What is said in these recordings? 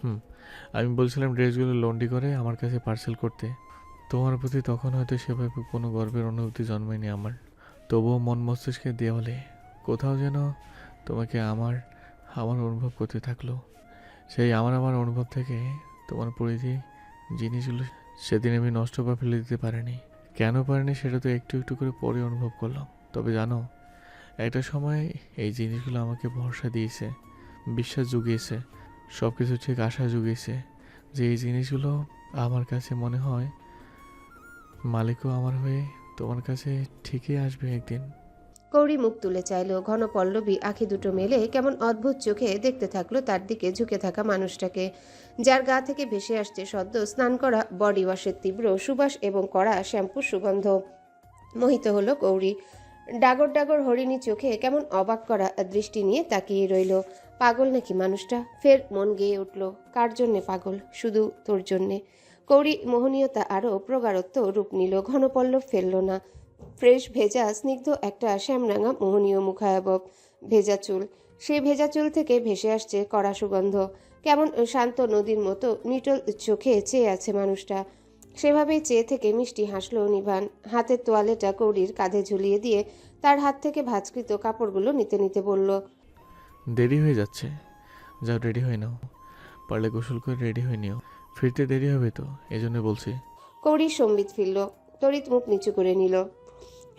হুম, আমি বলছিলাম ড্রেসগুলো লন্ড্রি করে আমার কাছে পার্সেল করতে। তোমার প্রতি তখন হয়তো সেভাবে কোনো গর্বের অনুভূতি জন্মায়নি আমার। তবুও মন মস্তিষ্কের দেওয়ালে কোথাও যেন তোমাকে আমার আমার অনুভব করতে থাকলো। সেই আমার অনুভব থেকে তোমার পরিধি জিনিসগুলো সেদিন আমি নষ্ট বা ফেলে দিতে পারিনি। কেন পারিনি সেটা তো একটু একটু করে পরে অনুভব করলাম। তবে জানো, একটা সময় এই জিনিসগুলো আমাকে ভরসা দিয়েছে, বিশ্বাস জুগিয়েছে, সব কিছু ঠিক আশা জুগিয়েছে যে এই জিনিসগুলো আমার কাছে মনে হয় মালিকও আমার হয়ে তোমার কাছে ঠিকই আসবে একদিন। কৌরি মুখ তুলে চাইল। ঘন পল্লবী আঁখি দুটো মেলে কেমন অদ্ভুত চোখে দেখতে থাকলো তার দিকে ঝুঁকে থাকা মানুষটাকে, যার গা থেকে ভেসে আসছে সদ্য স্নান করা বডি ওয়াশের তীব্র সুবাস এবং কড়া শ্যাম্পুর সুগন্ধ। মোহিত হলো কৌরি। ডাগর ডাগর হরিণী চোখে কেমন অবাক করা দৃষ্টি নিয়ে তাকিয়ে রইল। পাগল নাকি মানুষটা? ফের মন গেয়ে উঠল। কার জন্যে পাগল? শুধু তোর জন্যে। কৌরি মোহনীয়তা আরও প্রগাঢ়ত্ব রূপ নিল। ঘনপল্লব ফেলল না। ফ্রেশ ভেজা স্নিগ্ধ একটা শ্যামরাঙা মোহনীয় মুখায়বব, ভেজা চুল। সেই ভেজা চুল থেকে ভেসে আসছে কড়া সুগন্ধ। কেমন শান্ত নদীর মতো নিটল চোখে চেয়ে আছে মানুষটা। সেভাবেই চেয়ে থেকে মিষ্টি হাসল নিভান। হাতের তোয়ালেটা কৌরির কাঁধে ঝুলিয়ে দিয়ে তার হাত থেকে ভাঁজকৃত কাপড়গুলো নিতে নিতে বলল, দেরি হয়ে যাচ্ছে, যাও রেডি হয়ে নাও। পারলে গোসল করে রেডি হয়ে নিও, ফিরতে দেরি হবে তো, এজন্য বলছি। কৌরির সম্বিত ফিরল। তড়িৎ মুখ নিচু করে নিল।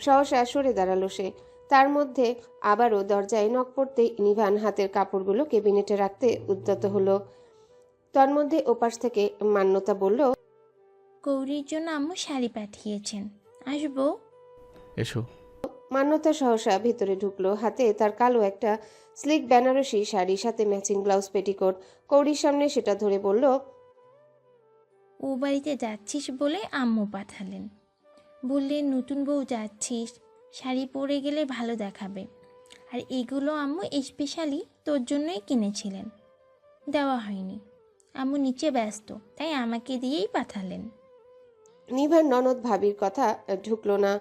সহসা সরে দাঁড়ালো সে। তার মধ্যে আবারও দরজায় নখ পড়তেই নিভান হাতের কাপড়গুলো কেবিনেটে রাখতে উদ্যত হলো। তন্মধ্যে ওপাশ থেকে মান্যতা বলল, গৌরীর জন্য আম্মু শাড়ি পাঠিয়েছেন, আসবো? এসো। মান্যতা সহসা ভেতরে ঢুকলো। হাতে তার কালো একটা স্লিক বেনারসি শাড়ি, সাথে ম্যাচিং ব্লাউজ পেটিকোট। কৌরির সামনে সেটা ধরে বলল, ও বাড়িতে যাচ্ছিস বলে আম্মু পাঠালেন। বললেন নতুন বউ যাচ্ছিস, শাড়ি পরে গেলে ভালো দেখাবে। আর এগুলো আম্মু স্পেশালি তোর জন্যই কিনেছিলেন, দেওয়া হয়নি। আম্মু নিচে ব্যস্ত, তাই আমাকে দিয়েই পাঠালেন। নিভার ননদ ভাবির কথা ঢুকলো না।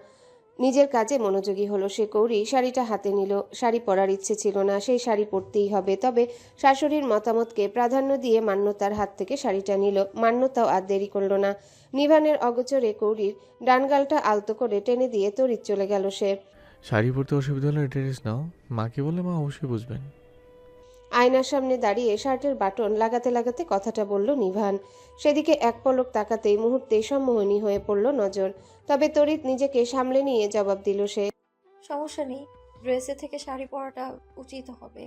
নিজের কাজে মনোযোগী হলো সে। কৌরি শাড়িটা হাতে নিল। শাড়ি পরার ইচ্ছে ছিল না, সেই শাড়ি পরতেই হবে। তবে শাশুড়ির মতামতকে প্রাধান্য দিয়ে মান্যতার হাত থেকে শাড়িটা নিল। মান্যতাও আর দেরি করল না। নিভানের অগোচরে কৌরির ডানগালটা আলতো করে টেনে দিয়ে তড়িৎ চলে গেল সে। শাড়ি পরতে অসুবিধা হলে ড্রেস নাও, মাকে বললে মা অবশ্যই বুঝবেন। আয়নার সামনে দাঁড়িয়ে শার্টের বাটন লাগাতে লাগাতে কথাটা বলল নিভান। সেদিকে এক পলক তাকাতেই মুহূর্তে সম্মোহনী হয়ে পড়ল নজর। তবে তড়িৎ নিজেকে সামলে নিয়ে জবাব দিল সে। সমস্যা নেই, ড্রেসে থেকে শাড়ি পরাটা উচিত হবে।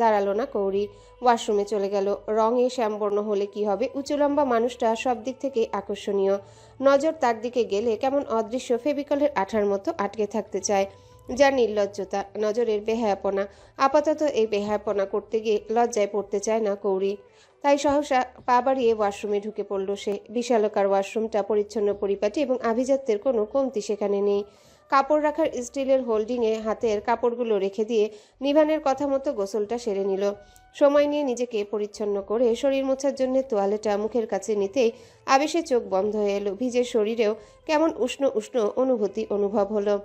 দাঁড়ালো না কৌরি। ওয়াশরুমে চলে গেল। রঙে শ্যামবর্ণ হলে কি হবে, উঁচু লম্বা মানুষটা সব দিক থেকে আকর্ষণীয়। নজর তার দিকে গেলে কেমন অদৃশ্য ফেভিকলের আঠার মতো আটকে থাকতে চায়। যার নির্লজ্জতা, নজরের বেহায়াপনা। আপাতত এই বেহায়াপনা করতে গিয়ে লজ্জায় পড়তে চায় না কৌরি। তাই সহসা পা বাড়িয়ে ওয়াশরুমে ঢুকে পড়ল সে। বিশালকার ওয়াশরুমটা পরিচ্ছন্ন পরিপাটি এবং আভিজাত্যের কোনো কমতি সেখানে নেই। কাপড় রাখার স্টিলের হোল্ডিংয়ে হাতের কাপড়গুলো রেখে দিয়ে নিভানের কথা মতো গোসলটা সেরে নিল। সময় নিয়ে নিজেকে পরিচ্ছন্ন করে শরীর মোছার জন্য তোয়ালেটা মুখের কাছে নিতেই আবেশে চোখ বন্ধ হয়ে এলো। ভিজে শরীরেও কেমন উষ্ণ উষ্ণ অনুভূতি অনুভব হলো।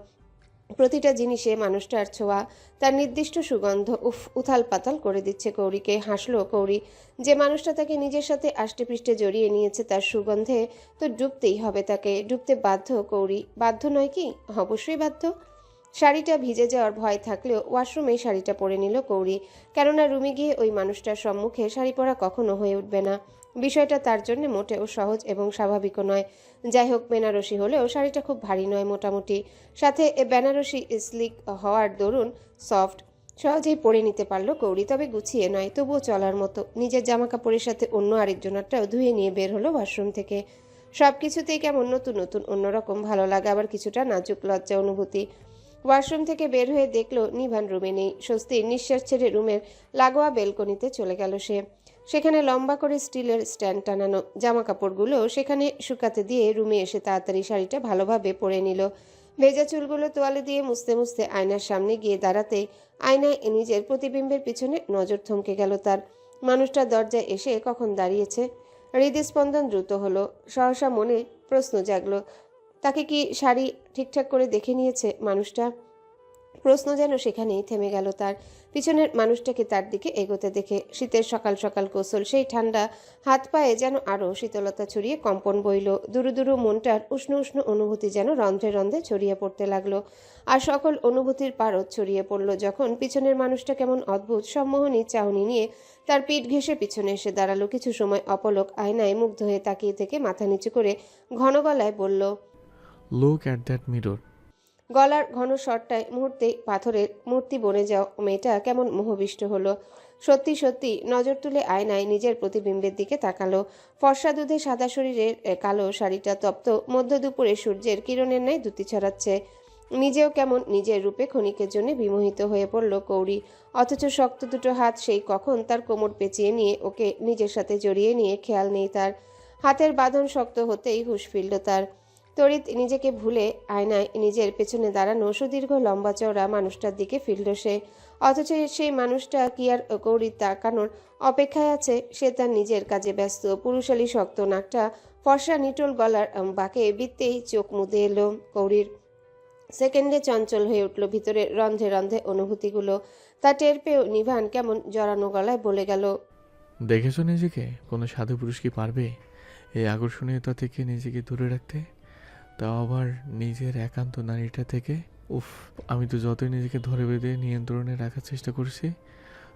প্রতিটা জিনিসে মানুষটার ছোঁয়া, তার নির্দিষ্ট সুগন্ধ উথাল পাতাল করে দিচ্ছে কৌরিকে। হাসলো কৌরি। যে মানুষটা তাকে নিজের সাথে আষ্টেপৃষ্টে জড়িয়ে নিয়েছে, তার সুগন্ধে তো ডুবতেই হবে তাকে। ডুবতে বাধ্য কৌরি। বাধ্য নয় কি? অবশ্যই বাধ্য। শাড়িটা ভিজে যাওয়ার ভয় থাকলেও ওয়াশরুমে শাড়িটা পরে নিল কৌরি। কেননা রুমে গিয়ে ওই মানুষটার সম্মুখে শাড়ি পরা কখনো হয়ে উঠবে না। বিষয়টা তার জন্য মোটেও সহজ এবং স্বাভাবিকও নয়। যাই হোক, বেনারসি হলেও শাড়িটা খুব ভারী নয়, মোটামুটি। সাথে বেনারসি স্লিক হওয়ার দরুন সফট, সহজেই পরে নিতে পারলো কৌরি। তবে গুছিয়ে নয়, তবুও চলার মতো। নিজের জামা কাপড়ের সাথে অন্য আরেকজনেরটাও ধুয়ে নিয়ে বের হলো ওয়াশরুম থেকে। সব কিছুতেই কেমন নতুন নতুন অন্যরকম ভালো লাগে, আবার কিছুটা নাজুক লজ্জা অনুভূতি। ওয়াশরুম থেকে বের হয়ে দেখলো নিভান রুমে নেই। স্বস্তির নিঃশ্বাস ছেড়ে রুমের লাগোয়া বেলকনিতে চলে গেল সে। সেখানে লম্বা করে স্টিলের স্ট্যান্ড টানানো। জামা কাপড়গুলো সেখানে শুকাতে দিয়ে রুমে এসে তাড়াতাড়ি শাড়িটা ভালোভাবে পরে নিল। ভেজা চুলগুলো তোয়ালে দিয়ে মুছতে মুছতে আয়নার সামনে গিয়ে দাঁড়াতেই আয়নায় নিজের প্রতিবিম্বের পিছনে নজর থমকে গেল তার। মানুষটা দরজায় এসে কখন দাঁড়িয়েছে। হৃদস্পন্দন দ্রুত হলো। সহসা মনে প্রশ্ন জাগলো, তাকে কি শাড়ি ঠিকঠাক করে দেখে নিয়েছে মানুষটা? প্রশ্ন যেন সেখানেই থেমে গেল তার। পিছনের মানুষটাকে তার দিকে এগোতে দেখে। শীতের সকাল সকাল গোসল, সেই ঠান্ডা হাত পায়ে যেন আরও শীতলতা ছড়িয়ে কম্পন বইল। দুরু দুরু মনটার উষ্ণ উষ্ণ অনুভূতি যেন রন্ধ্রে রন্ধ্রে ছড়িয়ে পড়তে লাগলো। আর সকল অনুভূতির পারদ ছড়িয়ে পড়ল যখন পিছনের মানুষটা কেমন অদ্ভুত সম্মোহনী চাহনি নিয়ে তার পিঠ ঘেঁষে পিছনে এসে দাঁড়ালো। কিছু সময় অপলক আয়নায় মুগ্ধ হয়ে তাকিয়ে থেকে মাথা নিচু করে ঘন গলায় বলল, লুক অ্যাট দ্যাট মিরর। গলার ঘন স্বরটায় মুহূর্তেই পাথরের মূর্তি বনে যাওয়া মেয়েটা কেমন মোহবিষ্ট হলো। সত্যি সত্যি নজর তুলে আয়নায় নিজের প্রতিবিম্বের দিকে তাকালো। ফর্সা দুধে সাদা শরীরের কালো শাড়িটা তপ্ত মধ্য দুপুরে সূর্যের কিরণের ন্যায় দ্যুতি ছড়াচ্ছে। নিজেও কেমন নিজের রূপে ক্ষণিকের জন্য বিমোহিত হয়ে পড়ল কৌরি। অথচ শক্ত দুটো হাত সেই কখন তার কোমর পেঁচিয়ে নিয়ে ওকে নিজের সাথে জড়িয়ে নিয়ে খেয়াল নেই তার। হাতের বাঁধন শক্ত হতেই হুঁশ ফিরল তার। তড়িৎ নিজেকে ভুলে আয়নায় নিজের পেছনে দাঁড়ানো সুদীর্ঘ লম্বা চওড়া মানুষটার দিকে ফিরল সে। অথচ সেই মানুষটা কি আর কৌরির তাকানোর অপেক্ষায় আছে? সে তার নিজের কাজে ব্যস্ত। পুরুষালী শক্ত নাকটা ফর্সা নিটোল গলার বাঁকে বিত্তেই চোখ মুদে এলো কৌরির। সেকেন্ডে চঞ্চল হয়ে উঠল ভিতরে রন্ধে রন্ধে অনুভূতিগুলো। তা টের পেয়েও নিভান কেমন জড়ানো গলায় বলে গেল, দেখেছো নিজেকে? কোনো সাধু পুরুষ কি পারবে এই আকর্ষণীয়তা থেকে নিজেকে দূরে রাখতে, তাও আবার নিজের একান্ত নারীটা থেকে? উফ, আমি তো যতই নিজেকে ধরে বেঁধে নিয়ন্ত্রণে রাখার চেষ্টা করছি,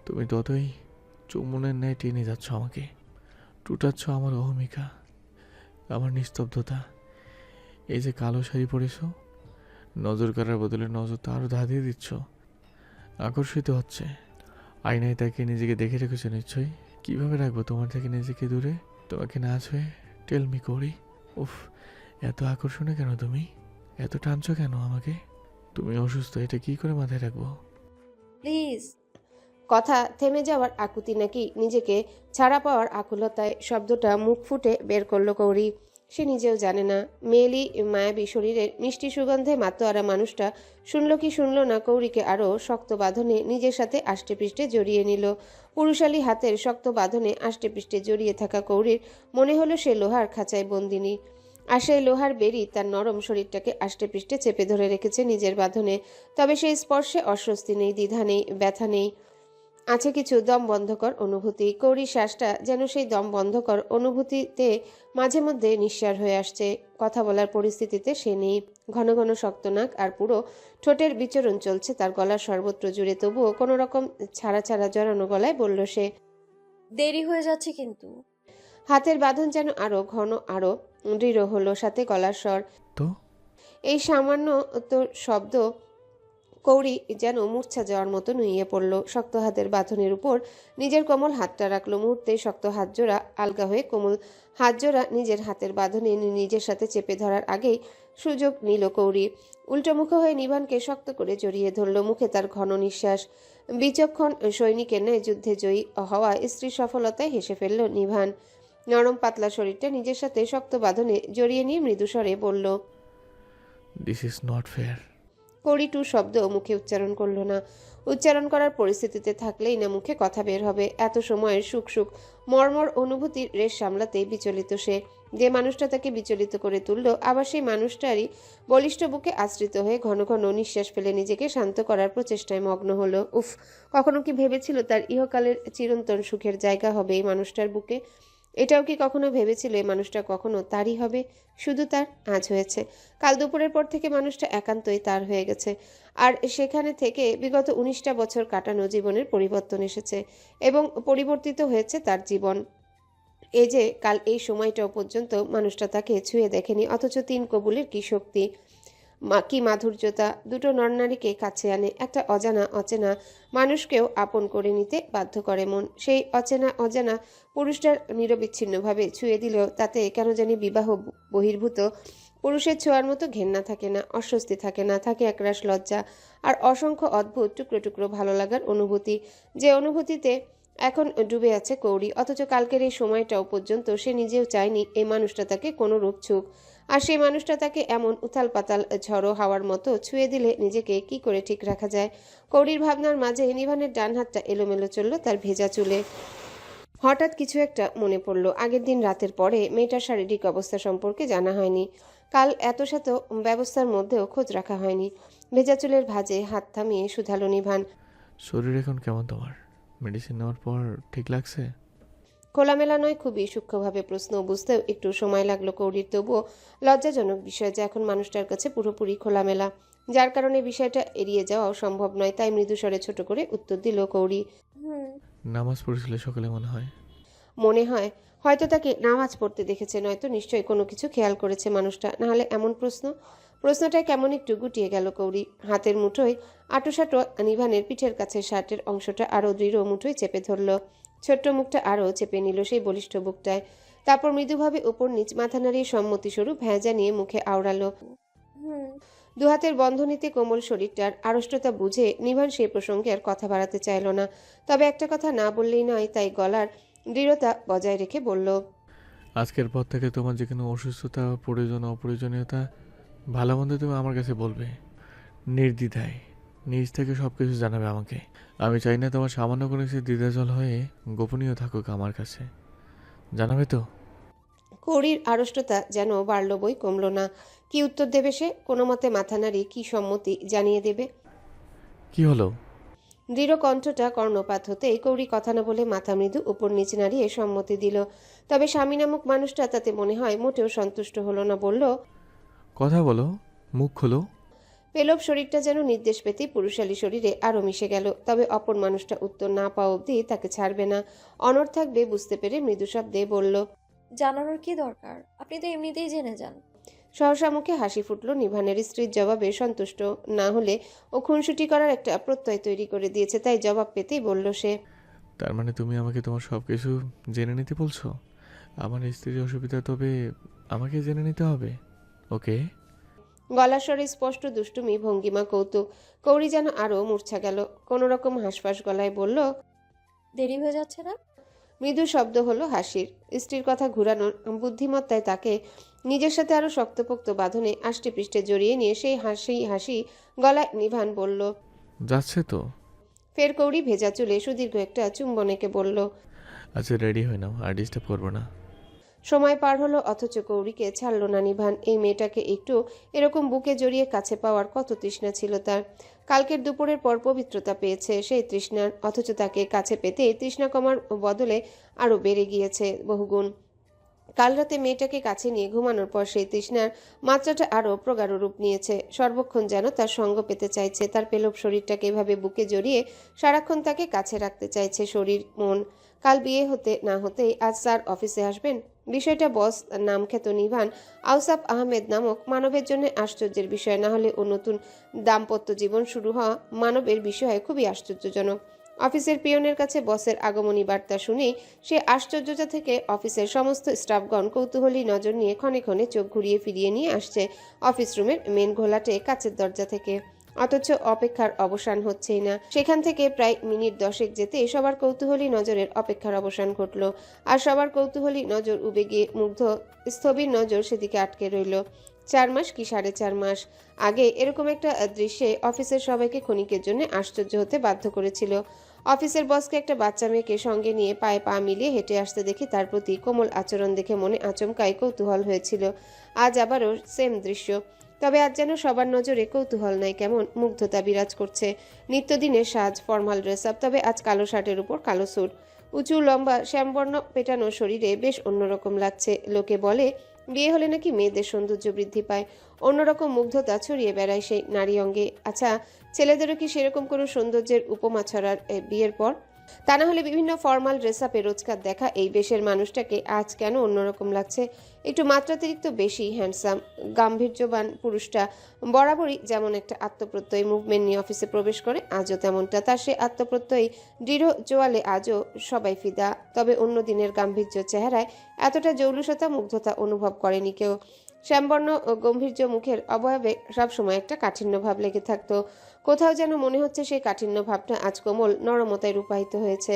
তুমি ততই চুম্বনের ন্যায় টেনে যাচ্ছ আমাকে, টুটাচ্ছ আমার অহমিকা, আমার নিস্তব্ধতা। এই যে কালো শাড়ি পরেছো, নজর কাড়ার বদলে নজরটা আরও ধাঁধিয়ে দিচ্ছ। আকর্ষিত হচ্ছে। আয়নায় তাকিয়ে নিজেকে দেখে রেখেছো নিশ্চয়ই। কীভাবে রাখবো তোমার থেকে নিজেকে দূরে, তোমাকে না ছুঁয়ে? টেল মি করি। উফ, এত আকর্ষণীয় কেন তুমি? এত টানছো কেন আমাকে? তুমি অসুস্থ, এটা কি করে মাথায় রাখবো? প্লিজ। কথা থেমে যাওয়ার আকুতি নাকি নিজেকে ছাড়া পাওয়ার আকুলতায় শব্দটা মুখ ফুটে বের করলো কৌরি। সে নিজেও জানে না। মেয়েলি মায়াবী শরীরের মিষ্টি সুগন্ধে মাতোয়ারা মানুষটা শুনল কি শুনল না কৌরিকে আরও শক্ত বাঁধনে নিজের সাথে আষ্টেপৃষ্টে জড়িয়ে নিল। পুরুষালী হাতের শক্ত বাঁধনে আষ্টেপৃষ্টে জড়িয়ে থাকা কৌরির মনে হলো সে লোহার খাঁচায় বন্দিনী। আর সেই লোহার বেরি তার নরম শরীরটাকে আষ্টেপৃষ্টে চেপে ধরে রেখেছে নিজের বাঁধনে। তবে সেই স্পর্শে অস্বস্তি নেই, দ্বিধা নেই, ব্যথা নেই, আছে কিছু দম বন্ধকর অনুভূতি। কৌরির শ্বাসটা যেন সেই দম বন্ধকর অনুভূতিতে মাঝে মধ্যে নিঃসার হয়ে আসছে। কথা বলার পরিস্থিতিতে সে নেই। ঘন ঘন শক্ত নাক আর পুরো ঠোঁটের বিচরণ চলছে তার গলার সর্বত্র জুড়ে। তবুও কোনো রকম ছাড়া ছাড়া জড়ানো গলায় বলল সে, দেরি হয়ে যাচ্ছে কিন্তু। হাতের বাঁধন যেন আরো ঘন, আরো দৃঢ় হলো, সাথে গলার স্বর। তো এই সামান্য তো শব্দ কৌরি যেন মূর্ছা যাওয়ার মতো নুইয়ে পড়ল। শক্ত হাতের বাঁধনের উপর নিজের কোমল হাতটা রাখলো। মুহূর্তে শক্ত হাতজোড়া আলগা হয়ে কোমল হাতজোড়া নিজের হাতের বাঁধনে নিজের সাথে চেপে ধরার আগেই সুযোগ নিল কৌরি। উল্টোমুখ হয়ে নিভানকে শক্ত করে জড়িয়ে ধরল। মুখে তার ঘন নিঃশ্বাস। বিচক্ষণ সৈনিকের ন্যায় যুদ্ধে জয়ী হওয়া স্ত্রীর সফলতায় হেসে ফেলল নিভান। নরম পাতলা শরীরটা নিজের সাথে শক্ত বাঁধনে জড়িয়ে নিয়ে মৃদুস্বরে বলল, দিস ইজ নট ফেয়ার। কৌরি টু শব্দ মুখে উচ্চারণ করল না। উচ্চারণ করার পরিস্থিতিতে থাকলেই না মুখে কথা বের হবে। এত সময়ের সুখ সুখ মর্মর অনুভূতির রেশ সামলাতেই বিচলিত সে। যে মানুষটা তাকে বিচলিত করে তুলল, আবার সেই মানুষটারই বলিষ্ঠ বুকে আশ্রিত হয়ে ঘন ঘন নিঃশ্বাস ফেলে নিজেকে শান্ত করার প্রচেষ্টায় মগ্ন হলো। উফ, কখনো কি ভেবেছিল তার ইহকালের চিরন্তন সুখের জায়গা হবে এই মানুষটার বুকে? এটাও কি কখনো ভেবেছিল এই মানুষটা কখনো তারই হবে? শুধু তার আজ হয়েছে। কাল দুপুরের পর থেকে মানুষটা একান্তই তার হয়ে গেছে। আর সেখানে থেকে বিগত 19টা বছর কাটানো জীবনের পরিবর্তন এসেছে এবং পরিবর্তিত হয়েছে তার জীবন। এই যে কাল এই সময়টাও পর্যন্ত মানুষটা তাকে ছুঁয়ে দেখেনি, অথচ 3 কবুলের কি শক্তি, কি মাধুর্যতা দুটো নরনারীকে কাছে আনে। একটা অজানা অচেনা মানুষকেও আপন করে নিতে বাধ্য করে মন। সেই অচেনা অজানা পুরুষটার নিরবিচ্ছিন্নভাবে ছুঁয়ে দিলেও তাতে কেন জানি বিবাহ বহির্ভূত পুরুষের ছোঁয়ার মতো ঘেন্না থাকে না, অস্বস্তি থাকে না, থাকে একরাশ লজ্জা আর অসংখ্য অদ্ভুত টুকরো টুকরো ভালো লাগার অনুভূতি, যে অনুভূতিতে এখন ডুবে আছে কৌরি। অথচ কালকের এই সময়টাও পর্যন্ত সে নিজেও চায়নি এই মানুষটা তাকে কোনো রূপ ছুক। আর সেই মানুষটা তাকে এমন উথাল পাতাল ঝড়ো হাওয়ার মতো ছুঁয়ে দিলে নিজেকে কি করে ঠিক রাখা যায়? কৌরির ভাবনার মাঝে নিভানের ডান হাতটা এলোমেলো চলল তার ভেজা চুলে। হঠাৎ কিছু একটা মনে পড়ল। আগের দিন রাতের পরে মেয়েটার শারীরিক অবস্থা সম্পর্কে জানা হয়নি। কাল এত শত ব্যবস্থার মধ্যেও খোঁজ রাখা হয়নি। ভেজা চুলের ভাঁজে হাত থামিয়ে শুধালো নিভান, শরীর এখন কেমন তোমার? মেডিসিন নেওয়ার পর ঠিক লাগছে? খোলামেলা নয়, খুবই সূক্ষ্মভাবে প্রশ্ন, বুঝতেও একটু সময় লাগলো কৌরির। তবুও লজ্জাজনক বিষয় যে এখন মানুষটার কাছে পুরোপুরি খোলামেলা, যার কারণে বিষয়টা এড়িয়ে যাওয়াও সম্ভব নয়। তাই মৃদুস্বরে ছোট করে উত্তর দিল কৌরি। হুম। নামাজ পড়েছিলে সকালে মনে হয়। মনে হয় হয়তো তাকে নামাজ পড়তে দেখেছে, নয়তো নিশ্চয়ই কোনো কিছু খেয়াল করেছে মানুষটা, নাহলে এমন প্রশ্নটায় কেমন একটু গুটিয়ে গেল কৌরি। হাতের মুঠোয় আটোসাটো নিভানের পিঠের কাছে শার্টের অংশটা আরও দৃঢ় মুঠোয় চেপে ধরল। ছোট্ট মুখটা আরও চেপে নিল সেই বলিষ্ঠ বুকটায়। তারপর মৃদুভাবে উপর নিচ মাথা নাড়িয়ে সম্মতিস্বরূপ ভেঁজা নিয়ে মুখে আওড়ালো। হুম। দুহাতের বন্ধনীতে কোমল শরীরটার আড়ষ্টতা বুঝে নিভান সেই প্রসঙ্গে আর কথা বাড়াতে চাইল না। তবে একটা কথা না বললেই নয়, তাই গলার দৃঢ়তা বজায় রেখে বলল, আজকের পর থেকে তোমার যে কোনো অসুস্থতা, প্রয়োজন, অপ্রয়োজনীয়তা, ভালো মন্দ তুমি আমার কাছে বলবে, নির্দ্বিধায় নিজ থেকে সব কিছু জানাবে আমাকে। আমি চাই না তোমার সামান্য কোনো কিছু দ্বিধাজল হয়ে গোপনীয় থাকুক আমার কাছে। জানাবে তো? কৌরির আড়ষ্টতা যেন বাড়ল বই কমল না। কি উত্তর দেবে সে? কোনো মতে মাথা নাড়িয়ে কি সম্মতি জানিয়ে দেবে? কি হলো? দৃঢ় কণ্ঠটা কর্ণপাত হতেই কৌরি কথা না বলে মাথা মৃদু উপর নিচে নাড়িয়ে সম্মতি দিল। তবে স্বামী নামক মানুষটা তাতে মনে হয় মোটেও সন্তুষ্ট হলো না। বলল, কথা বলো, মুখ খোলো। পেলব শরীরটা যেন নির্দেশ পেতেই পুরুষালী শরীরে আরও মিশে গেল। তবে অপর মানুষটা উত্তর না পাওয়া অবধি তাকে ছাড়বে না, অনড় থাকবে বুঝতে পেরে মৃদু শব্দে বলল। জানানোর কি দরকার, আপনি তো এমনিতেই জেনে যান। সহসা মুখে হাসি ফুটল নিভানের। স্ত্রীর জবাবে সন্তুষ্ট না হলে ও খুনসুটি করার একটা প্রত্যয় তৈরি করে দিয়েছে, তাই জবাব পেতেই বলল সে, তার মানে তুমি আমাকে তোমার সব কিছু জেনে নিতে বলছো? আমার স্ত্রীর অসুবিধা, তবে আমাকে জেনে নিতে হবে? ওকে। গলার স্বরে স্পষ্ট দুষ্টুমি, ভঙ্গিমা কৌতুক। কৌরি যেন আরও মূর্ছা গেল। কোনো রকম হাঁসফাঁস গলায় বলল, দেরি হয়ে যাচ্ছে না? মৃদু শব্দ হলো হাসির। স্ত্রীর কথা ঘুরানোর বুদ্ধিমত্তায় তাকে নিজের সাথে আরো শক্তপোক্ত বাঁধনে আষ্টে পৃষ্ঠে জড়িয়ে নিয়ে সেই হাসি গলায় নিভান বলল। যাচ্ছে তো? ফের কৌরি ভেজা চুলে সুদীর্ঘ একটা চুম্বনেকে বলল, আচ্ছা, রেডি হয়ে নাও, আর ডিস্টার্ব করবো না। সময় পার হলো অথচ কৌরিকে ছাড়ল না নিভান। এই মেয়েটাকে একটু এরকম বুকে জড়িয়ে কাছে পাওয়ার কত তৃষ্ণা ছিল তার। কালকের দুপুরের পর পবিত্রতা পেয়েছে সেই তৃষ্ণার, অথচ তাকে কাছে পেতে তৃষ্ণা কমার বদলে আরও বেড়ে গিয়েছে বহুগুণ। কাল রাতে মেয়েটাকে কাছে নিয়ে ঘুমানোর পর সেই তৃষ্ণার মাত্রাটা আরও প্রগাঢ় রূপ নিয়েছে। সর্বক্ষণ যেন তার সঙ্গ পেতে চাইছে, তার পেলব শরীরটাকে এভাবে বুকে জড়িয়ে সারাক্ষণ তাকে কাছে রাখতে চাইছে শরীর মন। কাল বিয়ে হতে না হতেই আজ স্যার অফিসে আসবেন। বিষয়টা বস নামখ্যাত নিভান আউসাফ আহমেদ নামক মানবের জন্য আশ্চর্যের বিষয়, না হলে ও নতুন দাম্পত্য জীবন শুরু হওয়া মানবের বিষয়ে খুবই আশ্চর্যজনক। অফিসের পিয়নের কাছে বসের আগমনী বার্তা শুনেই সে আশ্চর্যতা থেকে অফিসের সমস্ত স্টাফগণ কৌতূহলী নজর নিয়ে ক্ষণে ক্ষণে চোখ ঘুরিয়ে ফিরিয়ে নিয়ে আসছে অফিস রুমের মেন ঘোলাটে কাচের দরজা থেকে। অথচ অপেক্ষার অবসান হচ্ছেই না। সেখান থেকে প্রায় মিনিট 10 যেতে সবার কৌতূহলী নজরের অপেক্ষার অবসান ঘটল। আর সবার কৌতূহলী নজর উবে গিয়ে মুগ্ধ স্থবির নজর সেদিকে আটকে রইল। 4 মাস কি 4.5 মাস আগে এরকম একটা দৃশ্যে অফিসের সবাইকে ক্ষণিকের জন্য আশ্চর্য হতে বাধ্য করেছিল। অফিসের বসকে একটা বাচ্চা মেয়েকে সঙ্গে নিয়ে পায়ে পা মিলিয়ে হেঁটে আসতে দেখে তার প্রতি কোমল আচরণ দেখে মনে আচমকাই কৌতূহল হয়েছিল। আজ আবারও সেম দৃশ্য। তবে আজ যেন সবার নজরে কৌতূহল নাই, কেমন মুগ্ধতা বিরাজ করছে। নিত্যদিনের সাজ, ফর্মাল ড্রেস আপ, তবে আজ কালো শার্টের উপর কালো স্যুট। উঁচু লম্বা শ্যামবর্ণ পেটানো শরীরে বেশ অন্যরকম লাগছে। লোকে বলে বিয়ে হলে নাকি মেয়েদের সৌন্দর্য বৃদ্ধি পায়, অন্যরকম মুগ্ধতা ছড়িয়ে বেড়ায় সেই নারী অঙ্গে। আচ্ছা, ছেলেদেরও কি সেরকম কোনো সৌন্দর্যের উপমা ছড়ার বিয়ের পর? তা না হলে বিভিন্ন ফর্মাল ড্রেস আপে রোজকার দেখা এই বেশের মানুষটাকে আজ কেন অন্যরকম লাগছে? একটু মাত্রাতিরিক্ত বেশি হ্যান্ডসাম গাম্ভীর্যবান পুরুষটা বরাবরই যেমন একটা আত্মপ্রত্যয়ী মুভমেন্ট নিয়ে অফিসে প্রবেশ করে, আজও তেমনটা। তার সে আত্মপ্রত্যয়ী দৃঢ় জোয়ালে আজও সবাই ফিদা। তবে অন্য দিনের গাম্ভীর্য চেহারায় এতটা জৌলুসতা মুগ্ধতা অনুভব করেনি কেউ। শ্যামবর্ণ ও গম্ভীর্য মুখের অবয়বে সবসময় একটা কাঠিন্য ভাব লেগে থাকতো। কোথাও যেন মনে হচ্ছে সেই কাঠিন্য ভাবটা আজ কোমল নরমতায় রূপায়িত হয়েছে।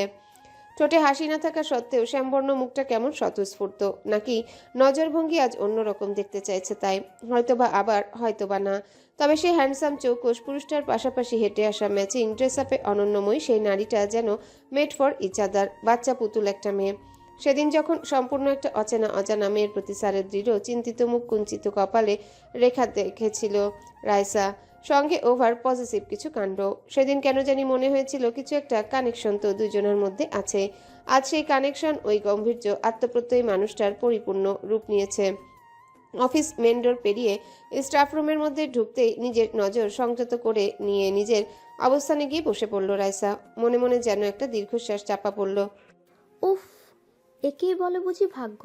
ঠোঁটে হাসি না থাকা সত্ত্বেও শ্যামবর্ণ মুখটা কেমন স্বতঃস্ফূর্ত, নাকি নজরভঙ্গি আজ অন্যরকম দেখতে চাইছে তাই? হয়তোবা আবার হয়তোবা না। তবে সেই হ্যান্ডসাম চৌকস পুরুষটার পাশাপাশি হেঁটে আসা ম্যাচিং ড্রেস আপে অনন্যময়ী সেই নারীটা যেন মেড ফর ইচ আদার, বাচ্চা পুতুল একটা মেয়ে। সেদিন যখন সম্পূর্ণ একটা অজানা মেয়ের প্রতি স্যারের দৃঢ় চিন্তিত মুখ, কুঞ্চিত কপালে রেখা দেখেছিল রাইসা, সঙ্গে ওভার পজিটিভ কিছু কাণ্ড। সেদিন কেন জানি মনে হয়েছিল কিছু একটা কানেকশন তো দুজনের মধ্যে আছে। আজ সেই কানেকশন, ওই গাম্ভীর্য, আত্মপ্রত্যয়ী মানুষটার পরিপূর্ণ রূপ নিয়েছে। অফিস মেন ডোর পেরিয়ে স্টাফ রুমের মধ্যে ঢুকতেই নিজের নজর সংযত করে নিয়ে নিজের অবস্থানে গিয়ে বসে পড়ল রাইসা। মনে মনে যেন একটা দীর্ঘশ্বাস চাপা পড়ল। উফ, একেই বলে বুঝি ভাগ্য?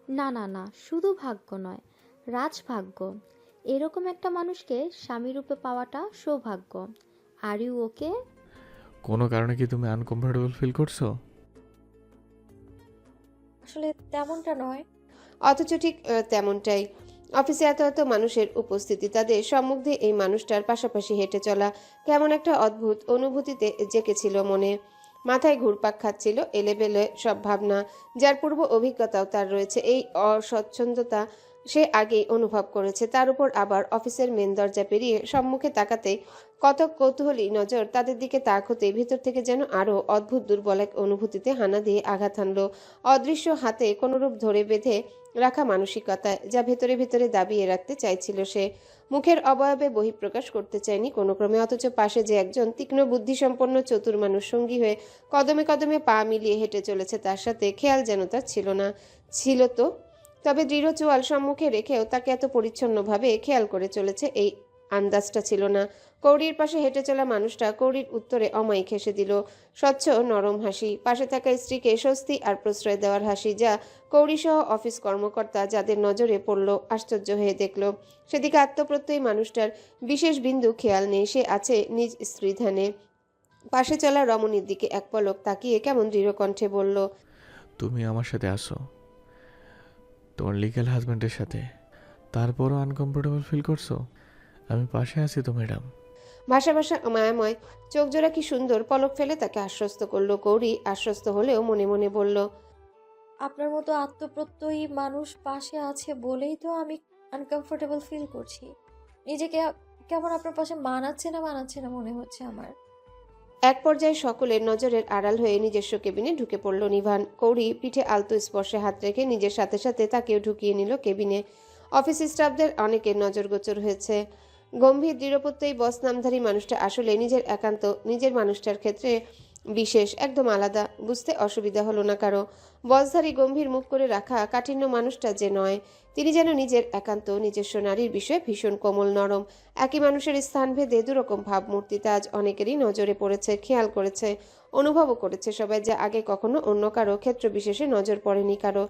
না না না, শুধু ভাগ্য নয়, রাজভাগ্য। এরকম একটা মানুষকে স্বামী রূপে পাওয়াটা সৌভাগ্য। Are you okay? কোনো কারণে কি তুমি আনকমফোর্টেবল ফিল করছো? আসলে তেমনটা নয়। অথচ ঠিক তেমনটাই। অফিসে এত এত মানুষের উপস্থিতি, তাদের সম্মুখ দিয়ে এই মানুষটার পাশাপাশি হেঁটে চলা কেমন একটা অদ্ভুত অনুভূতিতে জেঁকেছিল মনে। মাথায় ঘুরপাক খাচ্ছিল এলেবেলে সব ভাবনা, যার পূর্ব অভিজ্ঞতাও তার রয়েছে। এই অস্বচ্ছন্দতা সে আগেই অনুভব করেছে। তার উপর আবার অফিসের মেন দরজা পেরিয়ে সম্মুখে তাকাতে কত কৌতূহলী নজর তাদের দিকে তাক হতে ভিতর থেকে যেন আরও অদ্ভুত দুর্বল এক অনুভূতিতে হানা দিয়ে আঘাত হানল। অদৃশ্য হাতে কোনরূপ ধরে বেঁধে রাখা মানসিকতায়, যা ভেতরে ভেতরে দাবিয়ে রাখতে চাইছিল সে। মুখের অবয়বে বহিঃপ্রকাশ করতে চায়নি কোনো ক্রমে। অথচ পাশে যে একজন তীক্ষ্ণ বুদ্ধিসম্পন্ন চতুর মানুষ সঙ্গী হয়ে কদমে কদমে পা মিলিয়ে হেঁটে চলেছে তার সাথে, খেয়াল যেন তার ছিল না। ছিল তো, তবে দৃঢ় চোয়াল সম্মুখে রেখেও তাকে এত পরিচ্ছন্নভাবে খেয়াল করে চলেছে, এই আন্দাজটা ছিল না। কৌরির পাশে হেঁটে চলা মানুষটা কৌরির উত্তরে অমায়িক হেসে দিল। স্বচ্ছ নরম হাসি, পাশে থাকা স্ত্রীকে স্বস্তি আর প্রশ্রয় দেওয়ার হাসি, যা কৌরিসহ অফিস কর্মকর্তা যাদের নজরে পড়ল আশ্চর্য হয়ে দেখল। সেদিকে আত্মপ্রত্যয়ী মানুষটার বিশেষ বিন্দু খেয়াল নেই। সে আছে নিজ স্ত্রী ধ্যানে। পাশে চলা রমণীর দিকে এক পলক তাকিয়ে কেমন দৃঢ় কণ্ঠে বলল, তুমি আমার সাথে আসো, তোমার লিগ্যাল হাজব্যান্ডের সাথে। তারপরও আনকমফোর্টেবল ফিল করছো? আমি পাশে আছি তো ম্যাডাম। ভাষা ভাষা মায়াময় চোখজোড়া কি সুন্দর পলক ফেলে তাকে আশ্বস্ত করলো। কৌরি আশ্বস্ত হলেও মনে মনে বলল, আপনার মতো আত্মপ্রত্যয়ী মানুষ পাশে আছে বলেই তো আমি আনকমফোর্টেবল ফিল করছি। নিজেকে কেমন আপনার পাশে মানাচ্ছে না মনে হচ্ছে আমার। এক পর্যায়ে সকলের নজরের আড়াল হয়ে নিজস্ব কেবিনে ঢুকে পড়ল নিভান। কৌরি পিঠে আলতো স্পর্শে হাত রেখে নিজের সাথে সাথে তাকেও ঢুকিয়ে নিল কেবিনে। অফিস স্টাফদের অনেকের নজরগোচর হয়েছে। গম্ভীর দৃঢ়প্রত্যয়ী বস নামধারী মানুষটা আসলে নিজের একান্ত, নিজের মানুষটার ক্ষেত্রে বিশেষ, একদম আলাদা। বুঝতে অসুবিধা হলো না কারো। বসধারী গম্ভীর মুখ করে রাখা কাঠিন্য মানুষটা যে নয়, তিনি যেন নিজের একান্ত, নিজস্ব নারীর বিষয়ে ভীষণ কোমল নরম। একই মানুষের স্থানভেদে দুরকম ভাবমূর্তিতে আজ অনেকেরই নজরে পড়েছে, খেয়াল করেছে, অনুভবও করেছে সবাই, যা আগে কখনো অন্য কারো ক্ষেত্র বিশেষে নজর পড়েনি কারো।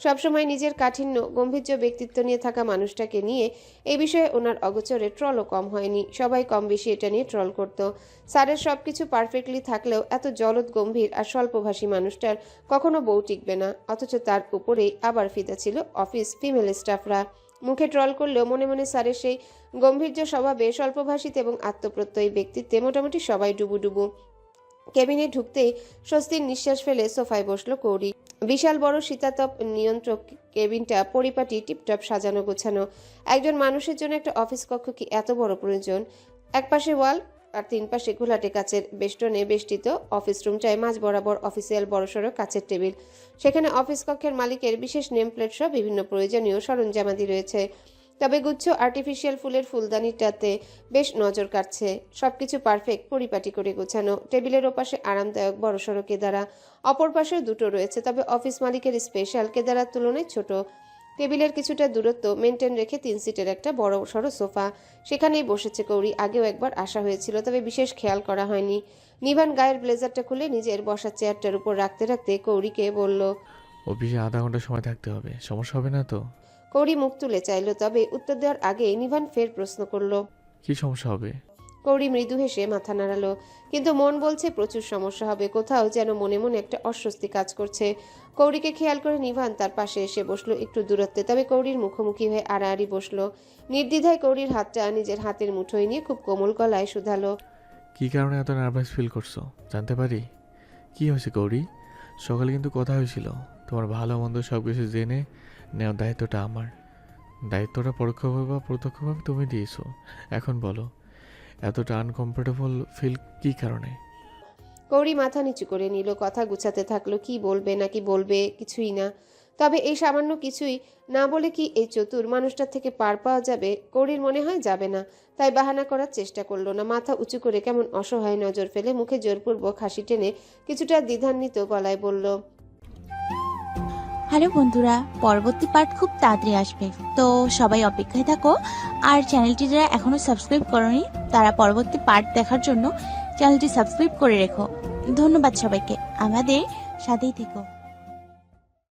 সবসময় নিজের কাঠিন্য, গম্ভীর্য ব্যক্তিত্ব নিয়ে থাকা মানুষটাকে নিয়ে এই বিষয়ে ওনার অগোচরে ট্রলও কম হয়নি। সবাই কম বেশি এটা নিয়ে ট্রল করত। স্যারের সবকিছু পারফেক্টলি থাকলেও এত জলদ গম্ভীর আর স্বল্পভাষী মানুষটার কখনো বউ টিকবে না। অথচ তার উপরেই আবার ফিদা ছিল অফিস ফিমেল স্টাফরা। মুখে ট্রল করলেও মনে মনে স্যারের সেই গম্ভীর্য স্বভাবে, স্বল্পভাষিত এবং আত্মপ্রত্যয়ী ব্যক্তিত্বে মোটামুটি সবাই ডুবু। কেবিনে ঢুকতেই স্বস্তির নিঃশ্বাস ফেলে সোফায় বসলো কৌরি। বিশাল বড় শীতাতপ নিয়ন্ত্রক কেবিনটা পরিপাটি, টিপটপ সাজানো গোছানো। একজন মানুষের জন্য একটা অফিস কক্ষ কি এত বড় প্রয়োজন? একপাশে ওয়াল আর তিন পাশে ঘোলাটে কাচের বেষ্টনে বেষ্টিত অফিস রুমটায় মাঝ বরাবর অফিসিয়াল বড়সড় কাচের টেবিল। সেখানে অফিস কক্ষের মালিকের বিশেষ নেম প্লেট সহ বিভিন্ন প্রয়োজনীয় সরঞ্জামাদি রয়েছে। তবে গুচ্ছ আর্টিফিশিয়াল ফুলের ফুলদানিটাতে বেশ নজর কাটছে। সবকিছু পারফেক্ট, পরিপাটি করে গোছানো। টেবিলের ওপাশে আরামদায়ক বড়সড় কেদারা, অপর পাশেও দুটো রয়েছে, তবে অফিস মালিকের স্পেশাল কেদারার তুলনায় ছোট। টেবিলের কিছুটা দূরত্ব মেনটেন রেখে 3 সিটের একটা বড় সড়ো সোফা, সেখানেই বসেছে কৌরি। আগেও একবার আসা হয়েছিল, তবে বিশেষ খেয়াল করা হয়নি। নিভান গায়ের ব্লেজারটা খুলে নিজের বসার চেয়ারটার উপর রাখতে রাখতে কৌরিকে বলল, অফিসে আধা ঘন্টা সময় থাকতে হবে, সমস্যা হবে না তো? কৌরি মুখ তুলে চাইল, তবে উত্তর দেওয়ার আগে নিভান ফের প্রশ্ন করলো, কি সমস্যা হবে? কৌরি মৃদু হেসে মাথা নাড়ালো, কিন্তু মন বলছে প্রচুর সমস্যা হবে। কোথাও যেন মনে মনে একটা অস্বস্তি কাজ করছে। কৌরিকে খেয়াল করে নিভান তার পাশে এসে বসলো একটু দূরত্বে, তবে কৌরির মুখোমুখি হয়ে আড়াআড়ি বসলো। নির্দ্বিধায় কৌরির হাতটা নিজের হাতের মুঠোয় নিয়ে খুব কোমল গলায় শুধালো, কি কারণে এত নার্ভাস ফিল করছো, জানতে পারি? কি হয়েছে কৌরি? সকালে কিন্তু কথা হয়েছিল, তোমার ভালো মন্দ সব কিছু জেনে নেওয়ার দায়িত্বটা আমার। দায়িত্বটা পরোক্ষভাবে বা প্রত্যক্ষভাবে তুমি দিয়েছো। এখন বলো, এতটা আনকমফোর্টেবল ফিল কী কারণে? কৌরি মাথা নিচু করে নিল, কথা গুছাতে থাকলো। কি বলবে নাকি বলবে কিছুই না। তবে এই সামান্য কিছুই না বলে কি এই চতুর মানুষটার থেকে পার পাওয়া যাবে? কৌরির মনে হয় যাবে না, তাই বাহানা করার চেষ্টা করলো না। মাথা উঁচু করে কেমন অসহায় নজর ফেলে মুখে জোরপূর্বক হাসি টেনে কিছুটা দ্বিধান্বিত গলায় বলল, হ্যালো বন্ধুরা, পরবর্তী পার্ট খুব তাড়াতাড়ি আসবে, তো সবাই অপেক্ষায় থাকো। আর চ্যানেলটি যারা এখনো সাবস্ক্রাইব করনি তারা পরবর্তী পার্ট দেখার জন্য চ্যানেলটি সাবস্ক্রাইব করে রেখো। ধন্যবাদ সবাইকে, আমাদের সাথেই থেকো।